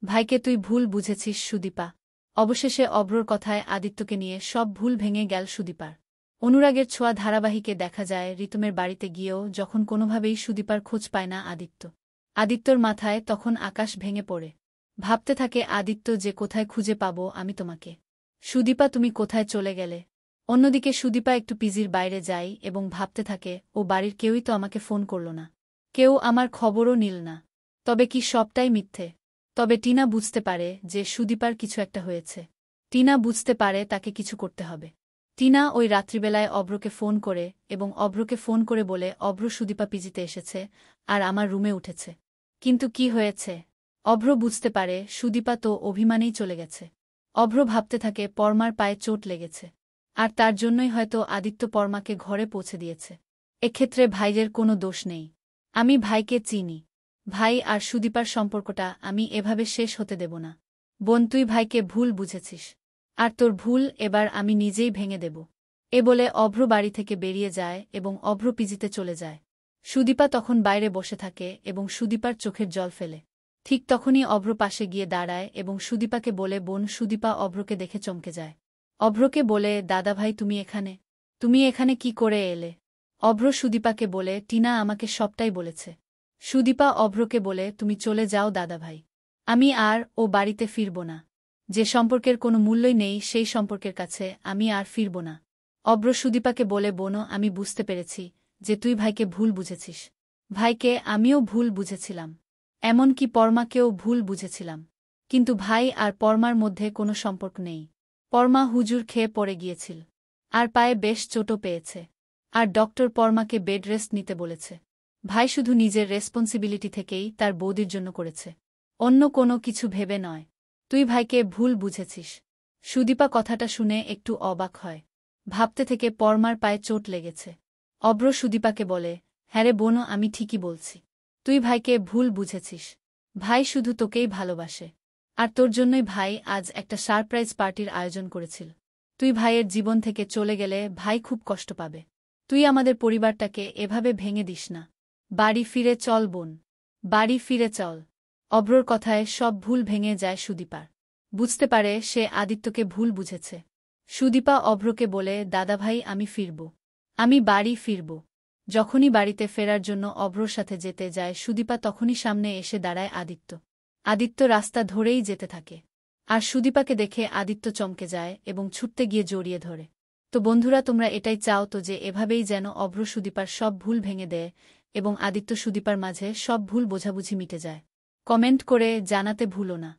ভাইকে তুই ভুল বুঝেছিস সুদীপা। অবশেষে অভ্রর কথায় আদিত্যকে নিয়ে সব ভুল ভেঙে গেল সুদীপার। অনুরাগের ছোঁয়া ধারাবাহিকে দেখা যায় রিতমের বাড়িতে গিয়েও যখন কোনোভাবেই সুদীপার খোঁজ পায় না আদিত্য। আদিত্যর মাথায় তখন আকাশ ভেঙে পড়ে। ভাবতে থাকে আদিত্য যে কোথায় খুঁজে পাব আমি তোমাকে। সুদীপা তুমি কোথায় চলে গেলে। অন্যদিকে সুদীপা একটু পিজির বাইরে যায় এবং ভাবতে থাকে ও বাড়ির কেউই তো আমাকে ফোন করল না, কেউ আমার খবরও নিল না। তবে কি সবটাই মিথ্যে? তবে টিনা বুঝতে পারে যে সুদীপার কিছু একটা হয়েছে। টিনা বুঝতে পারে তাকে কিছু করতে হবে। টিনা ওই রাত্রিবেলায় অভ্রকে ফোন করে এবং অভ্রকে ফোন করে বলে অভ্র সুদীপা পিজিতে এসেছে আর আমার রুমে উঠেছে। কিন্তু কি হয়েছে? অভ্র বুঝতে পারে সুদীপা তো অভিমানেই চলে গেছে। অভ্র ভাবতে থাকে পরমার পায়ে চোট লেগেছে আর তার জন্যই হয়তো আদিত্য পরমাকে ঘরে পৌঁছে দিয়েছে। এক্ষেত্রে ভাইয়ের কোনো দোষ নেই। আমি ভাইকে চিনি। ভাই আর সুদীপার সম্পর্কটা আমি এভাবে শেষ হতে দেব না। বোন তুই ভাইকে ভুল বুঝেছিস আর তোর ভুল এবার আমি নিজেই ভেঙে দেব। এ বলে অভ্র বাড়ি থেকে বেরিয়ে যায় এবং অভ্র পিজিতে চলে যায়। সুদীপা তখন বাইরে বসে থাকে এবং সুদীপার চোখের জল ফেলে। ঠিক তখনই অভ্র পাশে গিয়ে দাঁড়ায় এবং সুদীপাকে বলে বোন। সুদীপা অভ্রকে দেখে চমকে যায়। অভ্রকে বলে দাদাভাই তুমি এখানে? তুমি এখানে কি করে এলে? অভ্র সুদীপাকে বলে টিনা আমাকে সবটাই বলেছে। সুদীপা অভ্রকে বলে তুমি চলে যাও দাদাভাই। আমি আর ও বাড়িতে ফিরব না। যে সম্পর্কের কোনো মূল্যই নেই সেই সম্পর্কের কাছে আমি আর ফিরব না। অভ্র সুদীপাকে বলে বোনো আমি বুঝতে পেরেছি যে তুই ভাইকে ভুল বুঝেছিস। ভাইকে আমিও ভুল বুঝেছিলাম, এমনকি পরমাকেও ভুল বুঝেছিলাম। কিন্তু ভাই আর পরমার মধ্যে কোনো সম্পর্ক নেই। পরমা হুজুর খেয়ে পড়ে গিয়েছিল আর পায়ে বেশ চোটও পেয়েছে আর ডক্টর পরমাকে বেড রেস্ট নিতে বলেছে। ভাই শুধু নিজের রেসপন্সিবিলিটি থেকেই তার বৌদির জন্য করেছে, অন্য কোনো কিছু ভেবে নয়। তুই ভাইকে ভুল বুঝেছিস। সুদীপা কথাটা শুনে একটু অবাক হয়। ভাবতে থেকে পরমার পায়ে চোট লেগেছে। অভ্র সুদীপাকে বলে হ্যাঁ রে বোন আমি ঠিকই বলছি। তুই ভাইকে ভুল বুঝেছিস। ভাই শুধু তোকেই ভালোবাসে আর তোর জন্যই ভাই আজ একটা সারপ্রাইজ পার্টির আয়োজন করেছিল। তুই ভাইয়ের জীবন থেকে চলে গেলে ভাই খুব কষ্ট পাবে। তুই আমাদের পরিবারটাকে এভাবে ভেঙে দিস না। বাড়ি ফিরে চল বোন, বাড়ি ফিরে চল। অভ্রর কথায় সব ভুল ভেঙে যায় সুদীপার। বুঝতে পারে সে আদিত্যকে ভুল বুঝেছে। সুদীপা অভ্রকে বলে দাদাভাই আমি ফিরব, আমি বাড়ি ফিরব। যখনই বাড়িতে ফেরার জন্য অভ্রর সাথে যেতে যায় সুদীপা তখনই সামনে এসে দাঁড়ায় আদিত্য। আদিত্য রাস্তা ধরেই যেতে থাকে আর সুদীপাকে দেখে আদিত্য চমকে যায় এবং ছুটতে গিয়ে জড়িয়ে ধরে। তো বন্ধুরা তোমরা এটাই চাও তো যে এভাবেই যেন অভ্র সুদীপার সব ভুল ভেঙে দেয় এবং আদিত্য সুদীপার মাঝে সব ভুল বোঝাবুঝি মিটে যায়? কমেন্ট করে জানাতে ভুলো না।